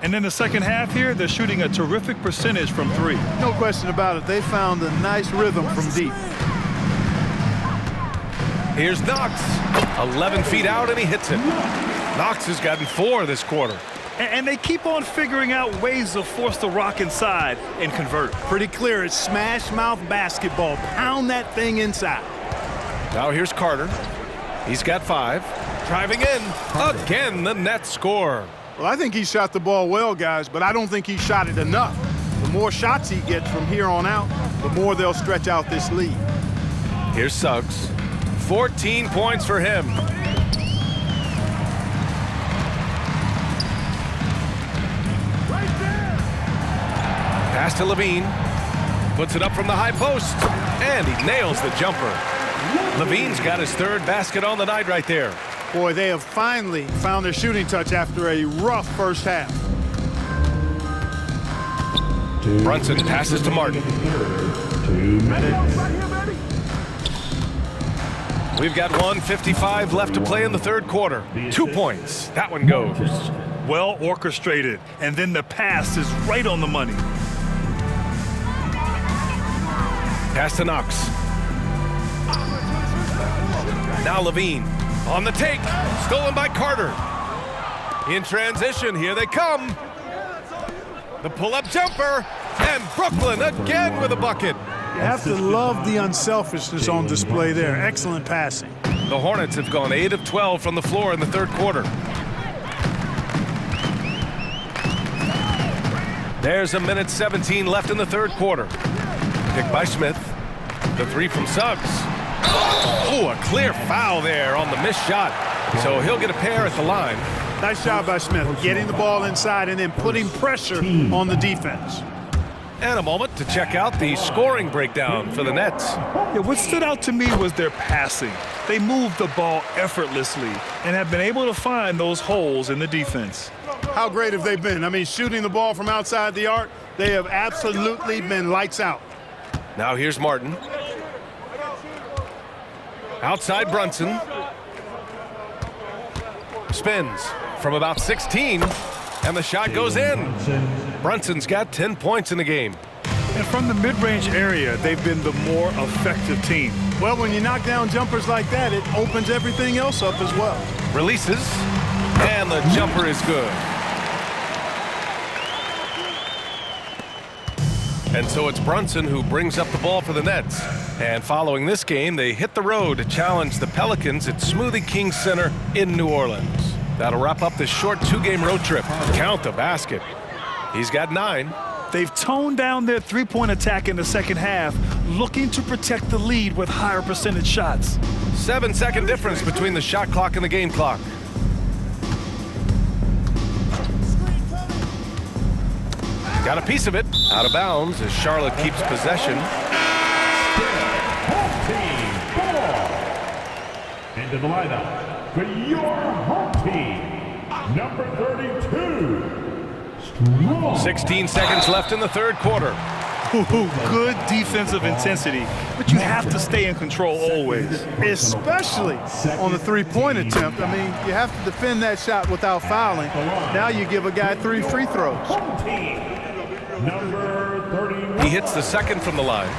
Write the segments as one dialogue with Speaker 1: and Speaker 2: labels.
Speaker 1: And in the second half here, they're shooting a terrific percentage from three.
Speaker 2: No question about it. They found a nice rhythm from deep.
Speaker 3: Here's Knox. 11 feet out, and he hits it. Knox has gotten 4 this quarter.
Speaker 1: And they keep on figuring out ways to force the rock inside and convert.
Speaker 2: Pretty clear. It's smash mouth basketball. Pound that thing inside.
Speaker 3: Now here's Carter. He's got 5. Driving in. Again, the Nets score.
Speaker 2: Well, I think he shot the ball well, guys, but I don't think he shot it enough. The more shots he gets from here on out, the more they'll stretch out this lead.
Speaker 3: Here's Suggs. 14 points for him. Pass to Levine. Puts it up from the high post. And he nails the jumper. Levine's got his 3rd basket on the night right there.
Speaker 2: Boy, they have finally found their shooting touch after a rough first half.
Speaker 3: Brunson passes to Martin.
Speaker 4: 2 minutes.
Speaker 3: We've got 1:55 left to play in the 3rd quarter. 2 points. That one goes.
Speaker 1: Well orchestrated. And then the pass is right on the money.
Speaker 3: Pass to Knox. Now Levine. On the take, stolen by Carter. In transition, here they come. The pull-up jumper, and Brooklyn again with a bucket.
Speaker 2: You have to love the unselfishness on display there. Excellent passing.
Speaker 3: The Hornets have gone 8 of 12 from the floor in the 3rd quarter. There's 1:17 left in the 3rd quarter. Picked by Smith. The 3 from Suggs. Oh, a clear foul there on the missed shot. So he'll get a pair at the line.
Speaker 2: Nice job by Smith, getting the ball inside and then putting pressure on the defense.
Speaker 3: And a moment to check out the scoring breakdown for the Nets.
Speaker 1: Yeah, what stood out to me was their passing. They moved the ball effortlessly and have been able to find those holes in the defense.
Speaker 2: How great have they been? I mean, shooting the ball from outside the arc, they have absolutely been lights out.
Speaker 3: Now here's Martin. Outside Brunson. Spins from about 16, and the shot goes in. Brunson's got 10 points in the game.
Speaker 1: And from the mid-range area, they've been the more effective team.
Speaker 2: Well, when you knock down jumpers like that, it opens everything else up as well.
Speaker 3: Releases, and the jumper is good. And so it's Brunson who brings up the ball for the Nets. And following this game, they hit the road to challenge the Pelicans at Smoothie King Center in New Orleans. That'll wrap up this short 2-game road trip. Count the basket. He's got 9.
Speaker 1: They've toned down their three-point attack in the second half, looking to protect the lead with higher percentage shots.
Speaker 3: 7-second difference between the shot clock and the game clock. Got a piece of it. Out of bounds as Charlotte keeps possession.
Speaker 4: Home team ball. Into the lineup for your home team, number 32. Strong.
Speaker 3: 16 seconds left in the 3rd quarter.
Speaker 1: Good defensive intensity, but you have to stay in control always.
Speaker 2: Especially on the three-point attempt. I mean, you have to defend that shot without fouling. Now you give a guy 3 free throws.
Speaker 4: Home team, number 31.
Speaker 3: He hits the 2nd from the line.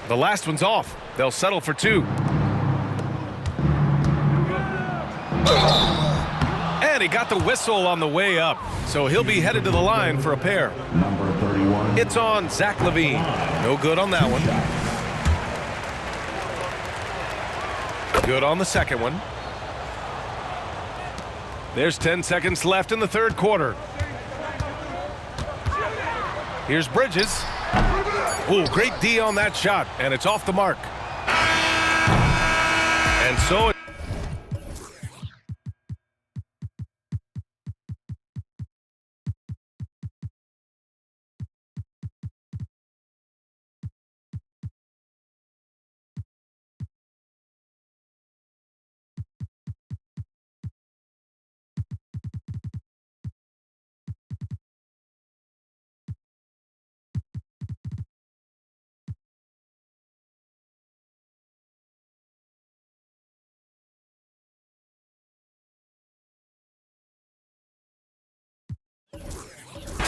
Speaker 3: The last one's off. They'll settle for 2. And he got the whistle on the way up, so he'll be headed to the line for a pair.
Speaker 4: Number 31.
Speaker 3: It's on Zach Levine. No good on that one. Good on the second one. There's 10 seconds left in the 3rd quarter. Here's Bridges. Ooh, great D on that shot, and it's off the mark. And so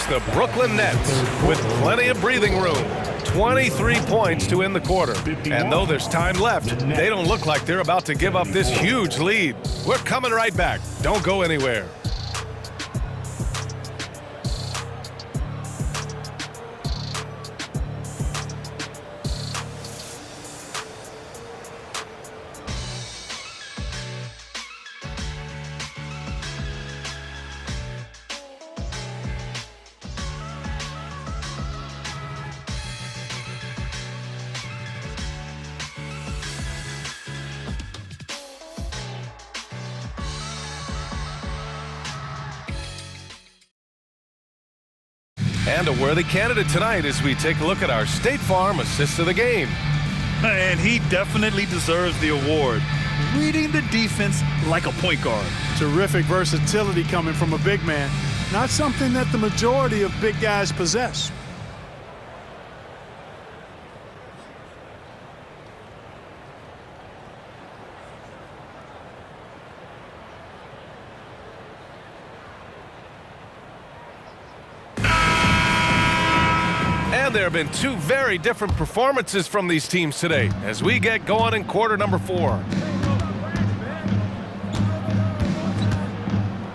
Speaker 3: the Brooklyn Nets with plenty of breathing room. 23 points to end the quarter. And though there's time left, they don't look like they're about to give up this huge lead. We're coming right back. Don't go anywhere. And a worthy candidate tonight as we take a look at our State Farm Assist of the Game.
Speaker 1: And he definitely deserves the award. Reading the defense like a point guard.
Speaker 2: Terrific versatility coming from a big man. Not something that the majority of big guys possess.
Speaker 3: And there have been two very different performances from these teams today as we get going in quarter number 4.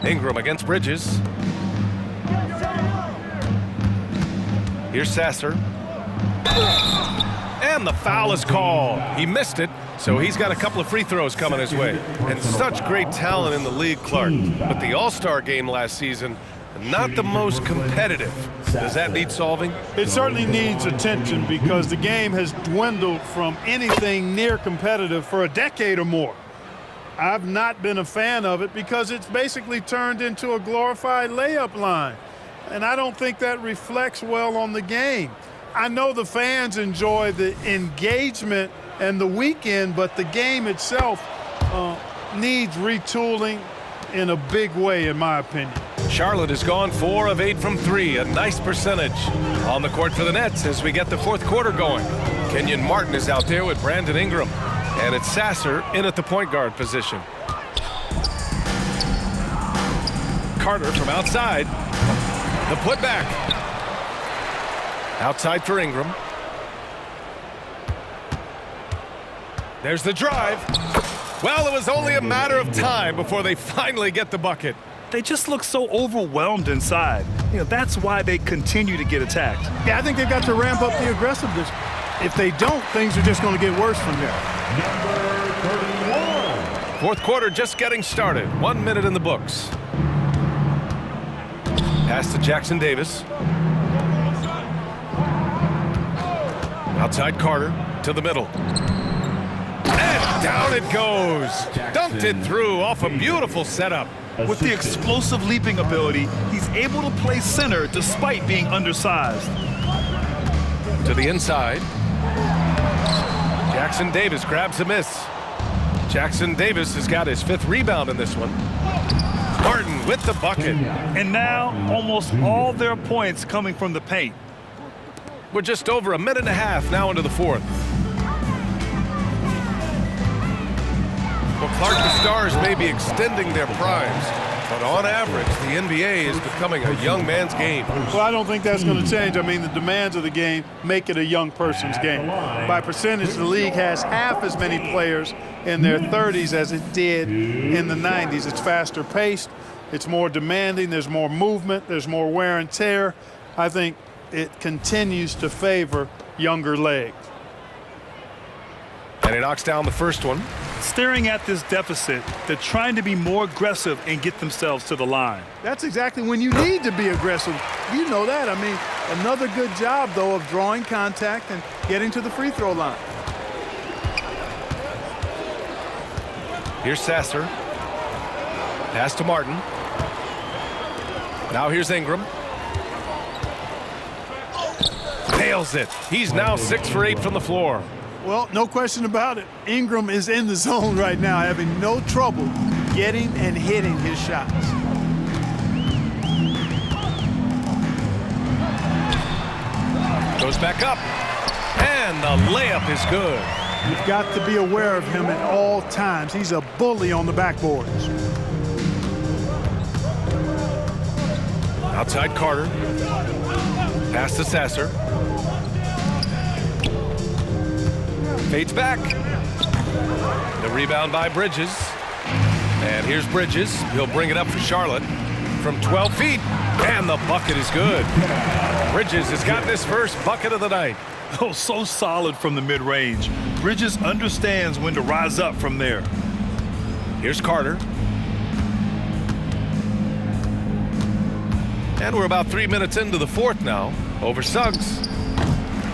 Speaker 3: Ingram against Bridges. Here's Sasser. And the foul is called. He missed it, so he's got a couple of free throws coming his way. And such great talent in the league, Clark. But the All-Star game last season, not the most competitive. Does that need solving?
Speaker 2: It certainly needs attention because the game has dwindled from anything near competitive for a decade or more. I've not been a fan of it because it's basically turned into a glorified layup line. And I don't think that reflects well on the game. I know the fans enjoy the engagement and the weekend, but the game itself needs retooling in a big way, in my opinion.
Speaker 3: Charlotte has gone 4 of 8 from 3, a nice percentage. On the court for the Nets as we get the fourth quarter going. Kenyon Martin is out there with Brandon Ingram. And it's Sasser in at the point guard position. Carter from outside. The putback. Outside for Ingram. There's the drive. Well, it was only a matter of time before they finally get the bucket.
Speaker 1: They just look so overwhelmed inside. That's why they continue to get attacked.
Speaker 2: Yeah, I think they've got to ramp up the aggressiveness. If they don't, things are just going to get worse from there.
Speaker 4: Number 31.
Speaker 3: Fourth quarter just getting started. 1 minute in the books. Pass to Jackson Davis. Outside Carter to the middle. And down it goes. Dunked it through off a beautiful setup.
Speaker 1: With the explosive leaping ability, he's able to play center despite being undersized.
Speaker 3: To the inside. Jackson Davis grabs a miss. Jackson Davis has got his 5th rebound in this one. Martin with the bucket.
Speaker 1: And now almost all their points coming from the paint.
Speaker 3: We're just over a minute and a half now into the fourth. Well, Clark, the Stars may be extending their primes, but on average, the NBA is becoming a young man's game.
Speaker 2: Well, I don't think that's going to change. I mean, the demands of the game make it a young person's game. By percentage, the league has half as many players in their 30s as it did in the 90s. It's faster paced. It's more demanding. There's more movement. There's more wear and tear. I think it continues to favor younger legs.
Speaker 3: And he knocks down the first one.
Speaker 1: Staring at this deficit, they're trying to be more aggressive and get themselves to the line.
Speaker 2: That's exactly when you need to be aggressive. You know that. I mean, another good job, though, of drawing contact and getting to the free throw line.
Speaker 3: Here's Sasser. Pass to Martin. Now here's Ingram. Nails it. He's now 6 for 8 from the floor.
Speaker 2: Well, no question about it. Ingram is in the zone right now, having no trouble getting and hitting his shots.
Speaker 3: Goes back up. And the layup is good.
Speaker 2: You've got to be aware of him at all times. He's a bully on the backboards.
Speaker 3: Outside Carter. Pass to Sasser. Fades back. The rebound by Bridges. And here's Bridges. He'll bring it up for Charlotte from 12 feet. And the bucket is good. Bridges has gotten his first bucket of the night.
Speaker 1: Oh, so solid from the mid-range. Bridges understands when to rise up from there.
Speaker 3: Here's Carter. And we're about 3 minutes into the fourth now. Over Suggs.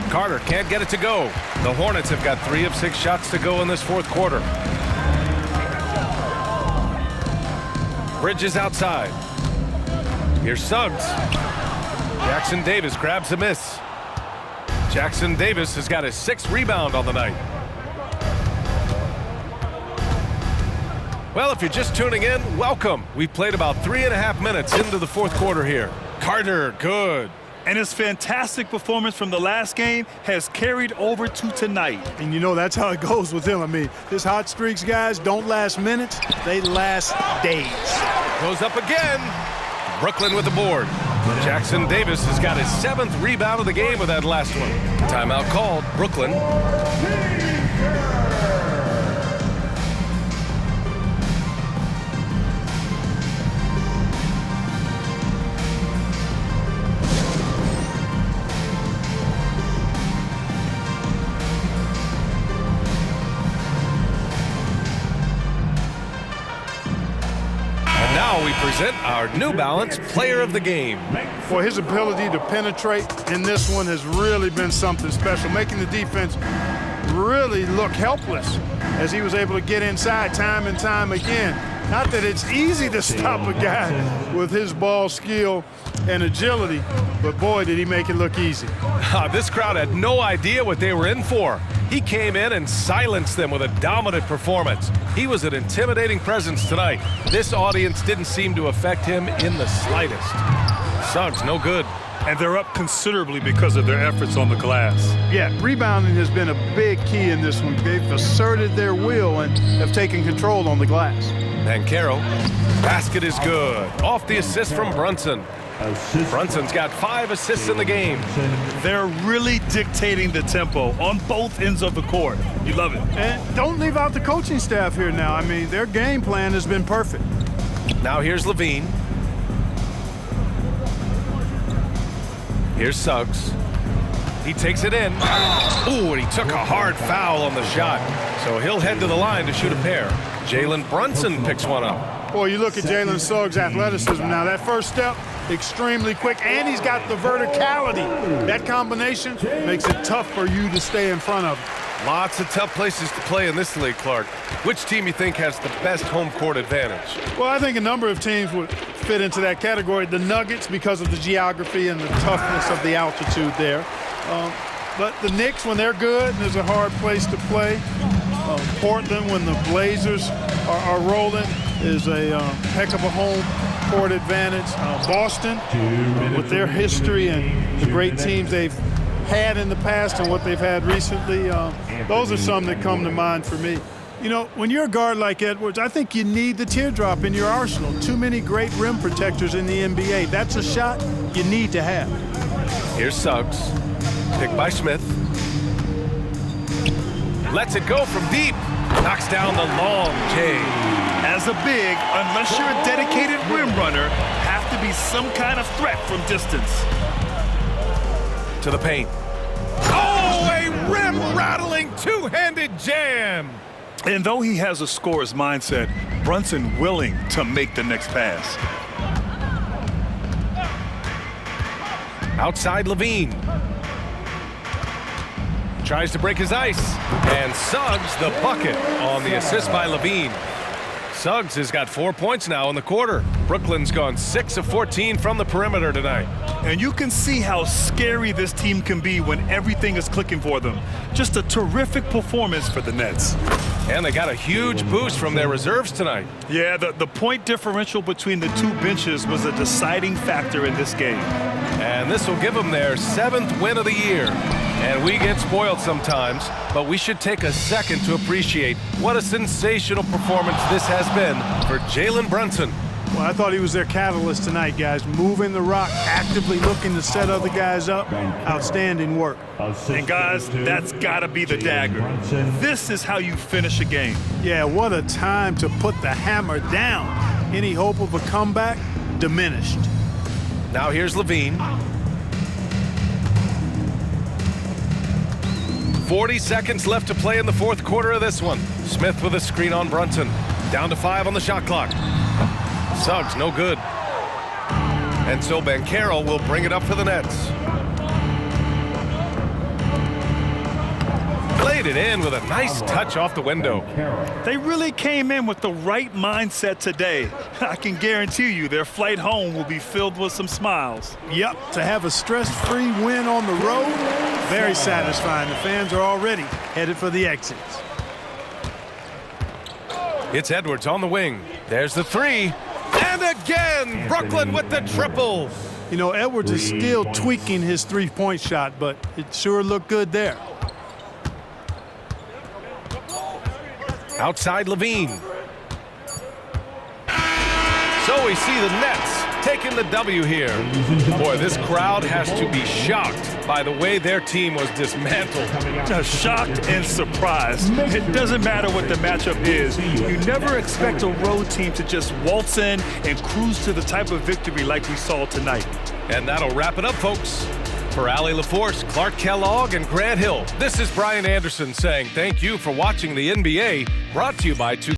Speaker 3: Carter can't get it to go. The Hornets have got 3 of 6 shots to go in this fourth quarter. Bridges outside. Here's Suggs. Jackson Davis grabs the miss. Jackson Davis has got his 6th rebound on the night. Well, if you're just tuning in, welcome. We've played about 3.5 minutes into the fourth quarter here. Carter, good.
Speaker 1: And his fantastic performance from the last game has carried over to tonight.
Speaker 2: And you know that's how it goes with him. I mean, his hot streaks, guys, don't last minutes. They last days.
Speaker 3: Goes up again. Brooklyn with the board. Jackson Davis has got his 7th rebound of the game with that last one. Timeout called. Brooklyn. Now we present our New Balance Player of the Game.
Speaker 2: Well, his ability to penetrate in this one has really been something special, making the defense really look helpless as he was able to get inside time and time again. Not that it's easy to stop a guy with his ball skill and agility, but boy, did he make it look easy.
Speaker 3: This crowd had no idea what they were in for. He came in and silenced them with a dominant performance. He was an intimidating presence tonight. This audience didn't seem to affect him in the slightest. Suggs, no good.
Speaker 1: And they're up considerably because of their efforts on the glass.
Speaker 2: Yeah, rebounding has been a big key in this one. They've asserted their will and have taken control on the glass.
Speaker 3: Banchero, basket is good. Off the assist from Brunson. Brunson's got 5 assists in the game.
Speaker 1: They're really dictating the tempo on both ends of the court. You love it.
Speaker 2: And don't leave out the coaching staff here now. I mean, their game plan has been perfect.
Speaker 3: Now here's Levine. Here's Suggs. He takes it in. Ooh, and he took a hard foul on the shot. So he'll head to the line to shoot a pair. Jalen Brunson picks one up.
Speaker 2: Boy, you look at Jalen Suggs' athleticism now. That first step, extremely quick, and he's got the verticality. That combination makes it tough for you to stay in front of him.
Speaker 3: Lots of tough places to play in this league, Clark. Which team you think has the best home court advantage?
Speaker 2: Well, I think a number of teams would fit into that category. The Nuggets, because of the geography and the toughness of the altitude there. But the Knicks, when they're good, and there's a hard place to play. Portland, when the Blazers are rolling, is a heck of a home court advantage. Boston, with their history and the great teams they've had in the past and what they've had recently, those are some that come to mind for me. You know, when you're a guard like Edwards, I think you need the teardrop in your arsenal. Too many great rim protectors in the NBA. That's a shot you need to have.
Speaker 3: Here's Suggs. Picked by Smith. Lets it go from deep. Knocks down the long J.
Speaker 1: As a big, unless you're a dedicated rim runner, have to be some kind of threat from distance.
Speaker 3: To the paint. Oh, a rim-rattling two-handed jam.
Speaker 1: And though he has a scorer's mindset, Brunson willing to make the next pass.
Speaker 3: Outside Levine. Tries to break his ice. And Suggs the bucket on the assist by Levine. Suggs has got 4 points now in the quarter. Brooklyn's gone 6 of 14 from the perimeter tonight.
Speaker 1: And you can see how scary this team can be when everything is clicking for them. Just a terrific performance for the Nets.
Speaker 3: And they got a huge boost from their reserves tonight.
Speaker 1: Yeah, the point differential between the two benches was a deciding factor in this game.
Speaker 3: And this will give them their 7th win of the year. And we get spoiled sometimes, but we should take a second to appreciate what a sensational performance this has been for Jalen Brunson.
Speaker 2: Well, I thought he was their catalyst tonight, guys. Moving the rock, actively looking to set other guys up. Outstanding work.
Speaker 1: And guys, that's got to be the dagger. This is how you finish a game.
Speaker 2: Yeah, what a time to put the hammer down. Any hope of a comeback? Diminished.
Speaker 3: Now here's Levine. 40 seconds left to play in the fourth quarter of this one. Smith with a screen on Brunson. Down to 5 on the shot clock. Suggs, no good. And so Banchero will bring it up for the Nets. Played it in with a nice touch off the window.
Speaker 1: They really came in with the right mindset today. I can guarantee you their flight home will be filled with some smiles.
Speaker 2: Yep, to have a stress-free win on the road, very satisfying. The fans are already headed for the exits.
Speaker 3: It's Edwards on the wing. There's the three. And again, Brooklyn with the triple.
Speaker 2: You know, Edwards is still tweaking his three-point shot, but it sure looked good there.
Speaker 3: Outside Levine. So we see the Nets taking the W here. Boy, this crowd has to be shocked by the way their team was dismantled.
Speaker 1: Shocked and surprised. It doesn't matter what the matchup is. You never expect a road team to just waltz in and cruise to the type of victory like we saw tonight.
Speaker 3: And that'll wrap it up, folks. For Allie LaForce, Clark Kellogg, and Grant Hill, this is Brian Anderson saying thank you for watching the NBA, brought to you by 2K.